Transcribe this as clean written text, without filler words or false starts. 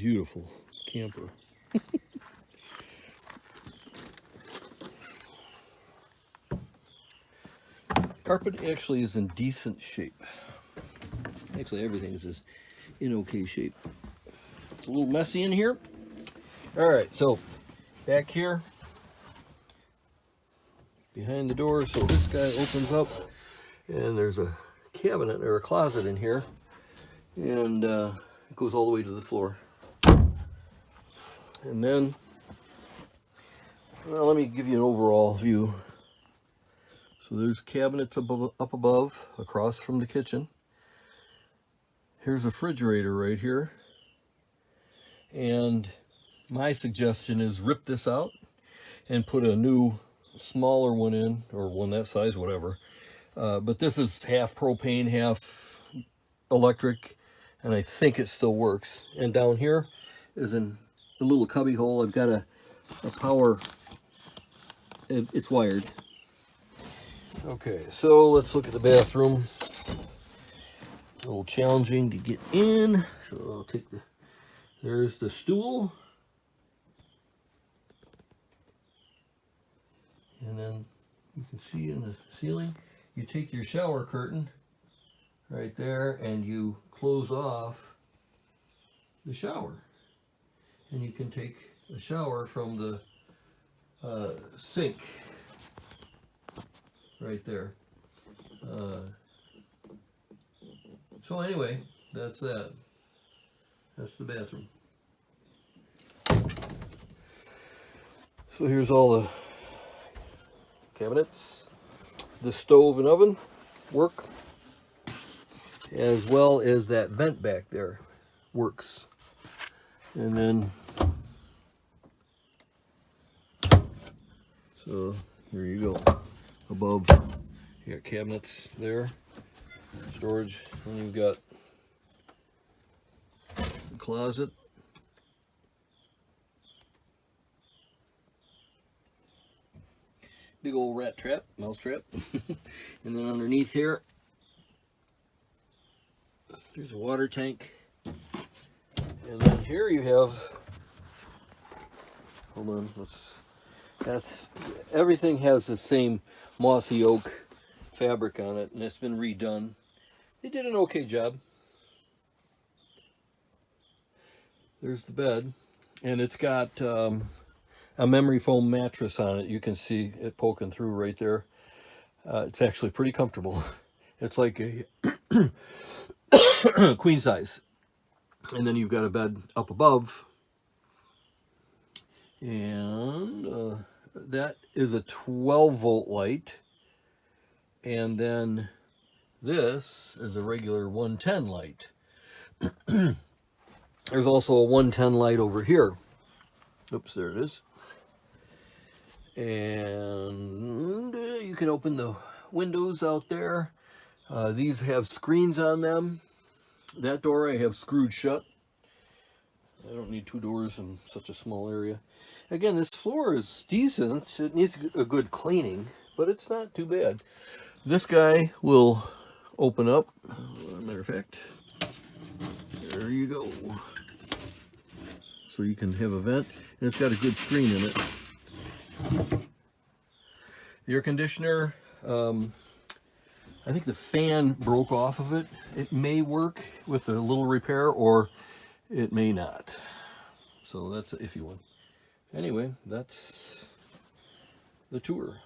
beautiful camper. Carpet actually is in decent shape. Actually, everything is in okay shape. It's a little messy in here. All right, so back here, behind the door, so this guy opens up, and there's a cabinet or a closet in here, and it goes all the way to the floor. And then, well, let me give you an overall view. So there's cabinets up above, across from the kitchen. Here's a refrigerator right here. And my suggestion is rip this out and put a new, smaller one in, or one that size, whatever. But this is half propane, half electric, and I think it still works. And down here is in a little cubby hole. I've got a power, it's wired. Okay, so let's look at the bathroom. A little challenging to get in, so I'll take there's the stool. And then you can see in the ceiling, you take your shower curtain right there and you close off the shower. And you can take a shower from the sink right there. So anyway, that's that. That's the bathroom. So here's all the cabinets. The stove and oven work, as well as that vent back there works. And then, so here you go. Above, you got cabinets there, storage, and you've got the closet. Big old rat trap, mouse trap. And then underneath here, there's a water tank. And then here you have, hold on, everything has the same mossy oak fabric on it, and it's been redone. They did an okay job. There's the bed, and it's got a memory foam mattress on it. You can see it poking through right there. It's actually pretty comfortable. It's like a queen size. And then you've got a bed up above, and that is a 12-volt light, and then this is a regular 110 light. There's also a 110 light over here. Oops, there it is. And you can open the windows out there. These have screens on them. That door I have screwed shut. I don't need two doors in such a small area. Again, this floor is decent. It needs a good cleaning, but it's not too bad. This guy will open up. Matter of fact, there you go. So you can have a vent, and it's got a good screen in it. The air conditioner, I think the fan broke off of it. It may work with a little repair, or it may not. So that's an iffy one. Anyway, that's the tour.